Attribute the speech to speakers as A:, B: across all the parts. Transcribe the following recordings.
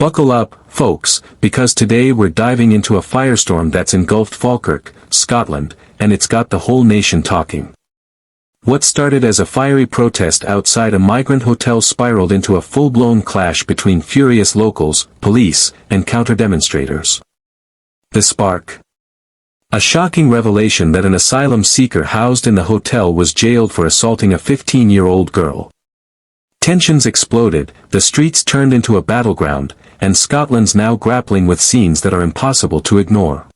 A: Buckle up, folks, because today we're diving into a firestorm that's engulfed Falkirk, Scotland, and it's got the whole nation talking. What started as a fiery protest outside a migrant hotel spiraled into a full-blown clash between furious locals, police, and counter-demonstrators. The spark. A shocking revelation that an asylum seeker housed in the hotel was jailed for assaulting a 15-year-old girl. Tensions exploded, the streets turned into a battleground, and Scotland's now grappling with scenes that are impossible to ignore.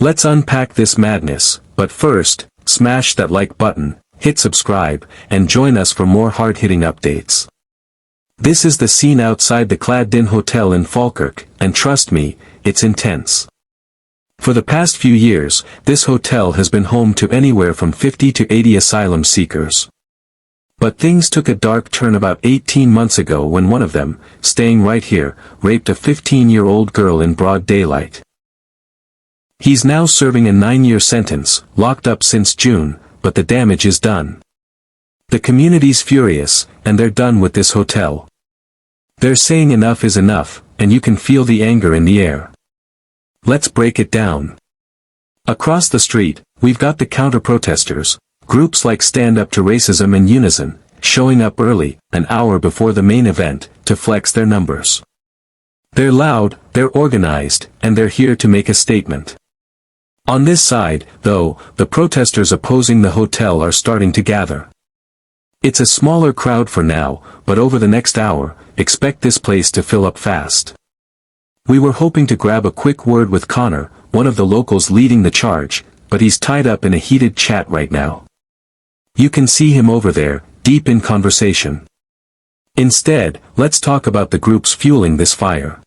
A: Let's unpack this madness, but first, smash that like button, hit subscribe, and join us for more hard-hitting updates. This is the scene outside the Claddin Hotel in Falkirk, and trust me, it's intense. For the past few years, this hotel has been home to anywhere from 50 to 80 asylum seekers. But things took a dark turn about 18 months ago when one of them, staying right here, raped a 15-year-old girl in broad daylight. He's now serving a 9-year sentence, locked up since June, but the damage is done. The community's furious, and they're done with this hotel. They're saying enough is enough, and you can feel the anger in the air. Let's break it down. Across the street, we've got the counter-protesters, groups like Stand Up to Racism and Unison, showing up early, an hour before the main event, to flex their numbers. They're loud, they're organized, and they're here to make a statement. On this side, though, the protesters opposing the hotel are starting to gather. It's a smaller crowd for now, but over the next hour, expect this place to fill up fast. We were hoping to grab a quick word with Connor, one of the locals leading the charge, but he's tied up in a heated chat right now. You can see him over there, deep in conversation. Instead, let's talk about the groups fueling this fire.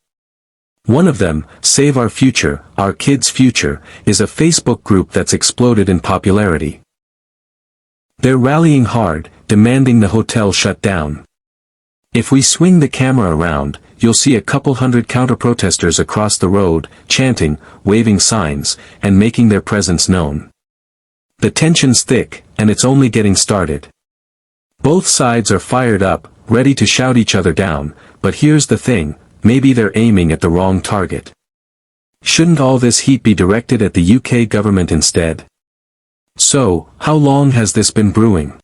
A: One of them, Save Our Future, Our Kids' Future, is a Facebook group that's exploded in popularity. They're rallying hard, demanding the hotel shut down. If we swing the camera around, you'll see a couple hundred counter-protesters across the road, chanting, waving signs, and making their presence known. The tension's thick, and it's only getting started. Both sides are fired up, ready to shout each other down, but here's the thing, maybe they're aiming at the wrong target. Shouldn't all this heat be directed at the UK government instead? So, how long has this been brewing?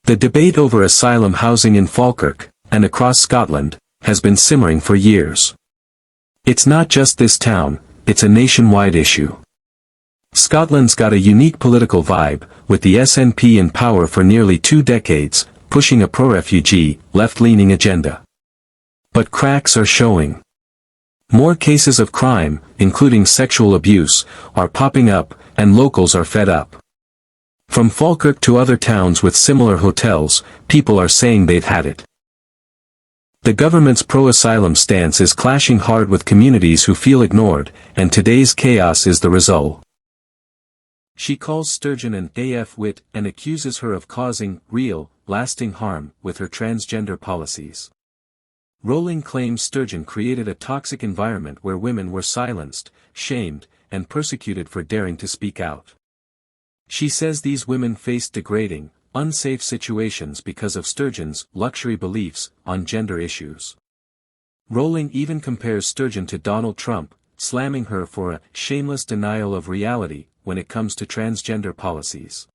A: The debate over asylum housing in Falkirk, and across Scotland, has been simmering for years. It's not just this town, it's a nationwide issue. Scotland's got a unique political vibe, with the SNP in power for nearly 2 decades, pushing a pro-refugee, left-leaning agenda. But cracks are showing. More cases of crime, including sexual abuse, are popping up, and locals are fed up. From Falkirk to other towns with similar hotels, people are saying they've had it. The government's pro-asylum stance is clashing hard with communities who feel ignored, and today's chaos is the result. She calls Sturgeon an AF wit and accuses her of causing real, lasting harm with her transgender policies. Rowling claims Sturgeon created a toxic environment where women were silenced, shamed, and persecuted for daring to speak out. She says these women faced degrading, unsafe situations because of Sturgeon's luxury beliefs on gender issues. Rowling even compares Sturgeon to Donald Trump, slamming her for a shameless denial of reality when it comes to transgender policies.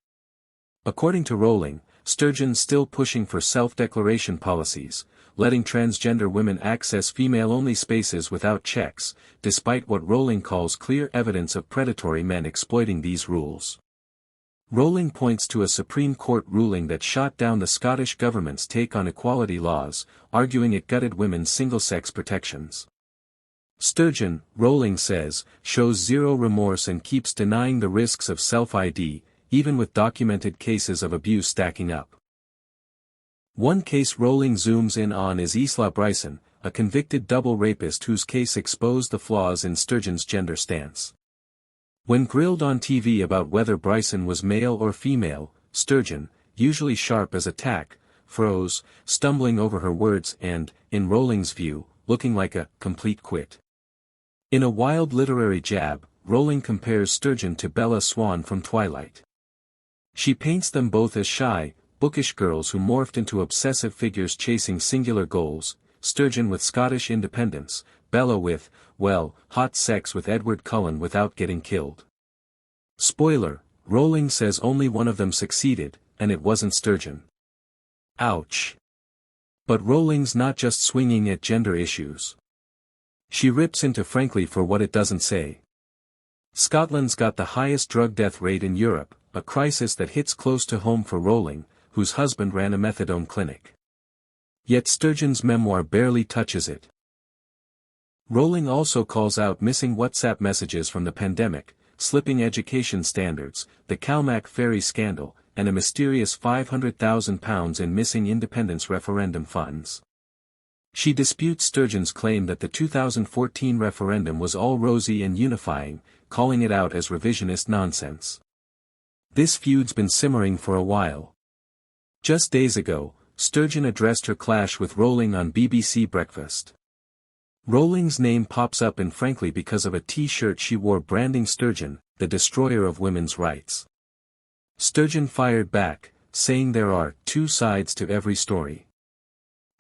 A: According to Rowling, Sturgeon's still pushing for self-declaration policies, letting transgender women access female-only spaces without checks, despite what Rowling calls clear evidence of predatory men exploiting these rules. Rowling points to a Supreme Court ruling that shot down the Scottish government's take on equality laws, arguing it gutted women's single-sex protections. Sturgeon, Rowling says, shows zero remorse and keeps denying the risks of self-ID, even with documented cases of abuse stacking up. One case Rowling zooms in on is Isla Bryson, a convicted double rapist whose case exposed the flaws in Sturgeon's gender stance. When grilled on TV about whether Bryson was male or female, Sturgeon, usually sharp as a tack, froze, stumbling over her words and, in Rowling's view, looking like a complete quit. In a wild literary jab, Rowling compares Sturgeon to Bella Swan from Twilight. She paints them both as shy, bookish girls who morphed into obsessive figures chasing singular goals, Sturgeon with Scottish independence, Bella with, well, hot sex with Edward Cullen without getting killed. Spoiler, Rowling says only one of them succeeded, and it wasn't Sturgeon. Ouch. But Rowling's not just swinging at gender issues. She rips into Frankly for what it doesn't say. Scotland's got the highest drug death rate in Europe, a crisis that hits close to home for Rowling, whose husband ran a methadone clinic. Yet Sturgeon's memoir barely touches it. Rowling also calls out missing WhatsApp messages from the pandemic, slipping education standards, the Calmac ferry scandal, and a mysterious £500,000 in missing independence referendum funds. She disputes Sturgeon's claim that the 2014 referendum was all rosy and unifying, calling it out as revisionist nonsense. This feud's been simmering for a while. Just days ago, Sturgeon addressed her clash with Rowling on BBC Breakfast. Rowling's name pops up in Frankly because of a t-shirt she wore branding Sturgeon, the destroyer of women's rights. Sturgeon fired back, saying there are two sides to every story.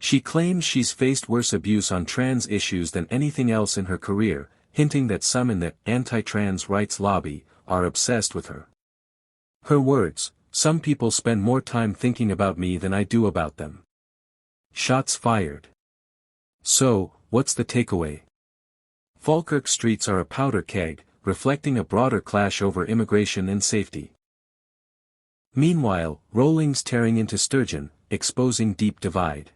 A: She claims she's faced worse abuse on trans issues than anything else in her career, hinting that some in the anti-trans rights lobby are obsessed with her. Her words, "Some people spend more time thinking about me than I do about them." Shots fired. So, what's the takeaway? Falkirk streets are a powder keg, reflecting a broader clash over immigration and safety. Meanwhile, Rowling's tearing into Sturgeon, exposing deep divide.